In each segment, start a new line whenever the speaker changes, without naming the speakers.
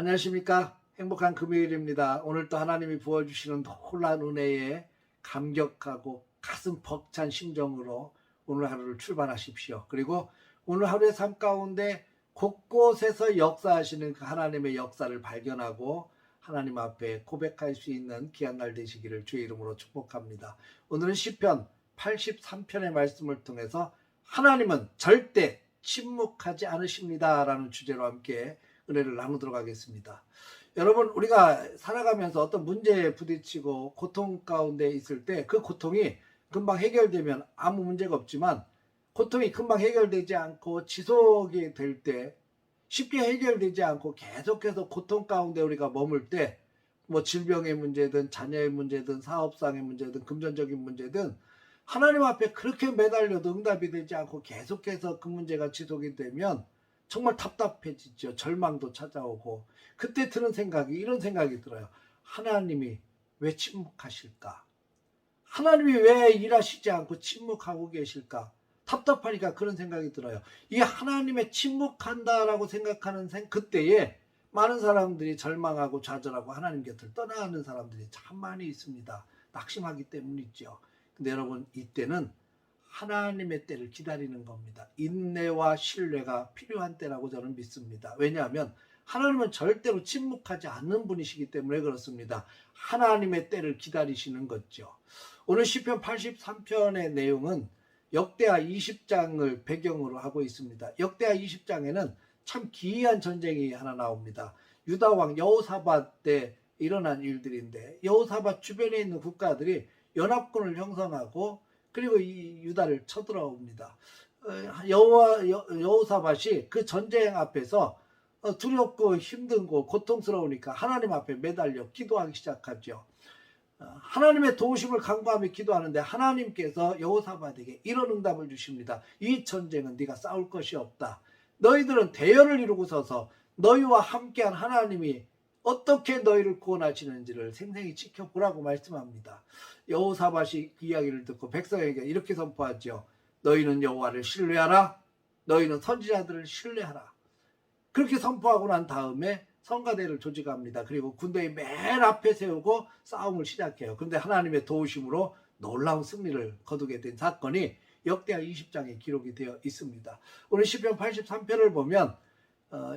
안녕하십니까. 행복한 금요일입니다. 오늘 또 하나님이 부어주시는 놀라운 은혜에 감격하고 가슴 벅찬 심정으로 오늘 하루를 출발하십시오. 그리고 오늘 하루의 삶 가운데 곳곳에서 역사하시는 그 하나님의 역사를 발견하고 하나님 앞에 고백할 수 있는 귀한 날 되시기를 주의 이름으로 축복합니다. 오늘은 시편 83편의 말씀을 통해서 하나님은 절대 침묵하지 않으십니다 라는 주제로 함께 은혜를 나누도록 하겠습니다. 여러분, 우리가 살아가면서 어떤 문제에 부딪히고 고통 가운데 있을 때 그 고통이 금방 해결되면 아무 문제가 없지만, 고통이 금방 해결되지 않고 지속이 될 때, 쉽게 해결되지 않고 계속해서 고통 가운데 우리가 머물 때, 질병의 문제든 자녀의 문제든 사업상의 문제든 금전적인 문제든 하나님 앞에 그렇게 매달려도 응답이 되지 않고 계속해서 그 문제가 지속이 되면 정말 답답해지죠. 절망도 찾아오고, 그때 드는 생각이 이런 생각이 들어요. 하나님이 왜 침묵하실까? 하나님이 왜 일하시지 않고 침묵하고 계실까? 답답하니까 그런 생각이 들어요. 이 하나님의 침묵한다라고 생각하는 그때에 많은 사람들이 절망하고 좌절하고 하나님 곁을 떠나가는 사람들이 참 많이 있습니다. 낙심하기 때문이죠. 근데 여러분, 이때는 하나님의 때를 기다리는 겁니다. 인내와 신뢰가 필요한 때라고 저는 믿습니다. 왜냐하면 하나님은 절대로 침묵하지 않는 분이시기 때문에 그렇습니다. 하나님의 때를 기다리시는 거죠. 오늘 시편 83편의 내용은 역대하 20장을 배경으로 하고 있습니다. 역대하 20장에는 참 기이한 전쟁이 하나 나옵니다. 유다왕 여호사밧 때 일어난 일들인데, 여호사밧 주변에 있는 국가들이 연합군을 형성하고 그리고 이 유다를 쳐들어옵니다. 여호사밧이 그 전쟁 앞에서 두렵고 힘들고 고통스러우니까 하나님 앞에 매달려 기도하기 시작하죠. 하나님의 도우심을 간구하며 기도하는데 하나님께서 여호사밧에게 이런 응답을 주십니다. 이 전쟁은 네가 싸울 것이 없다. 너희들은 대열을 이루고 서서 너희와 함께한 하나님이 어떻게 너희를 구원하시는지를 생생히 지켜보라고 말씀합니다. 여호사밧이 그 이야기를 듣고 백성에게 이렇게 선포하죠. 너희는 여호와를 신뢰하라. 너희는 선지자들을 신뢰하라. 그렇게 선포하고 난 다음에 성가대를 조직합니다. 그리고 군대의 맨 앞에 세우고 싸움을 시작해요. 그런데 하나님의 도우심으로 놀라운 승리를 거두게 된 사건이 역대하 20장에 기록이 되어 있습니다. 오늘 시편 83편을 보면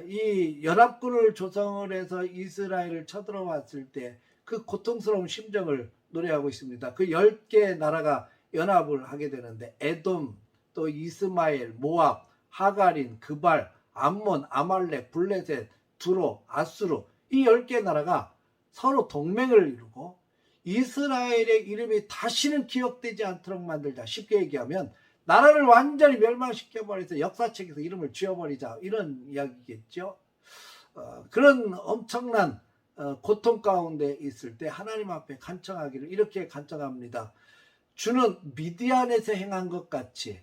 이 연합군을 조성을 해서 이스라엘을 쳐들어왔을 때 그 고통스러운 심정을 노래하고 있습니다. 그 10개 나라가 연합을 하게 되는데, 에돔, 또 이스마엘, 모압, 하가린, 그발, 암몬, 아말렉, 블레셋, 두로, 아수르, 이 10개 나라가 서로 동맹을 이루고 이스라엘의 이름이 다시는 기억되지 않도록 만들자. 쉽게 얘기하면 나라를 완전히 멸망시켜버려서 역사책에서 이름을 지워버리자, 이런 이야기겠죠. 그런 엄청난 고통 가운데 있을 때 하나님 앞에 간청하기를 이렇게 간청합니다. 주는 미디안에서 행한 것 같이,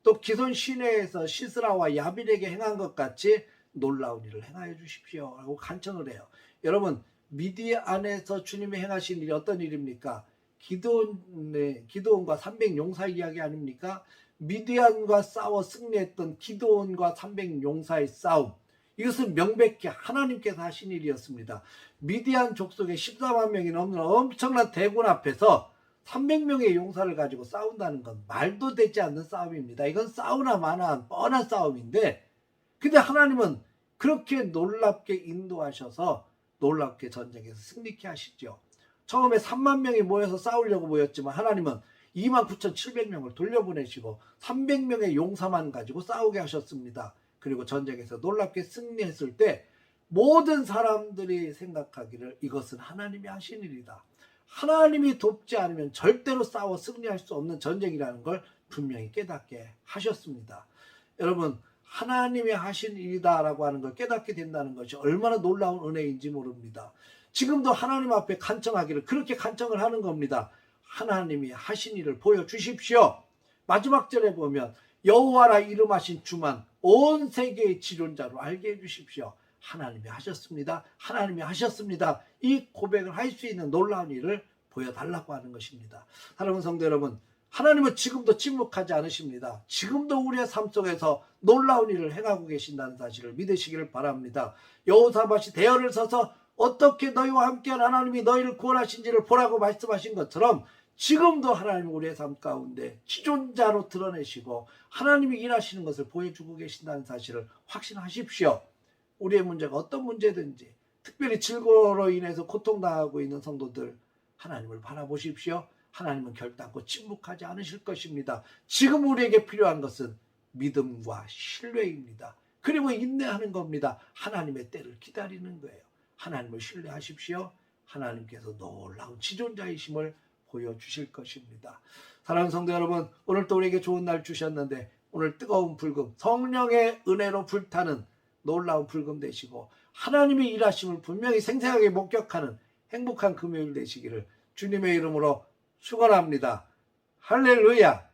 또 기손 시내에서 시스라와 야빈에게 행한 것 같이 놀라운 일을 행하여 주십시오 라고 간청을 해요. 여러분, 미디안에서 주님이 행하신 일이 어떤 일입니까? 기드온과 300용사 이야기 아닙니까? 미디안과 싸워 승리했던 기드온과 300용사의 싸움, 이것은 명백히 하나님께서 하신 일이었습니다. 미디안 족속의 14만 명이 넘는 엄청난 대군 앞에서 300명의 용사를 가지고 싸운다는 건 말도 되지 않는 싸움입니다. 이건 싸우나 마나한 뻔한 싸움인데, 근데 하나님은 그렇게 놀랍게 인도하셔서 놀랍게 전쟁에서 승리케 하시죠. 처음에 3만 명이 모여서 싸우려고 모였지만 하나님은 29,700명을 돌려보내시고 300명의 용사만 가지고 싸우게 하셨습니다. 그리고 전쟁에서 놀랍게 승리했을 때 모든 사람들이 생각하기를 이것은 하나님이 하신 일이다. 하나님이 돕지 않으면 절대로 싸워 승리할 수 없는 전쟁이라는 걸 분명히 깨닫게 하셨습니다. 여러분, 하나님이 하신 일이다라고 하는 걸 깨닫게 된다는 것이 얼마나 놀라운 은혜인지 모릅니다. 지금도 하나님 앞에 간청하기를 그렇게 간청을 하는 겁니다. 하나님이 하신 일을 보여주십시오. 마지막 절에 보면 여호와라 이름하신 주만 온 세계의 지존자로 알게 해주십시오. 하나님이 하셨습니다. 하나님이 하셨습니다. 이 고백을 할 수 있는 놀라운 일을 보여달라고 하는 것입니다. 사랑하는 성도 여러분, 하나님은 지금도 침묵하지 않으십니다. 지금도 우리의 삶 속에서 놀라운 일을 행하고 계신다는 사실을 믿으시기를 바랍니다. 여호사밧이 대열을 서서 어떻게 너희와 함께한 하나님이 너희를 구원하신지를 보라고 말씀하신 것처럼 지금도 하나님은 우리의 삶 가운데 지존자로 드러내시고 하나님이 일하시는 것을 보여주고 계신다는 사실을 확신하십시오. 우리의 문제가 어떤 문제든지 특별히 질고로 인해서 고통당하고 있는 성도들 하나님을 바라보십시오. 하나님은 결단코 침묵하지 않으실 것입니다. 지금 우리에게 필요한 것은 믿음과 신뢰입니다. 그리고 인내하는 겁니다. 하나님의 때를 기다리는 거예요. 하나님을 신뢰하십시오. 하나님께서 놀라운 지존자이심을 보여주실 것입니다. 사랑하는 성도 여러분, 오늘 또 우리에게 좋은 날 주셨는데 오늘 뜨거운 불금, 성령의 은혜로 불타는 놀라운 불금 되시고 하나님의 일하심을 분명히 생생하게 목격하는 행복한 금요일 되시기를 주님의 이름으로 축원합니다. 할렐루야.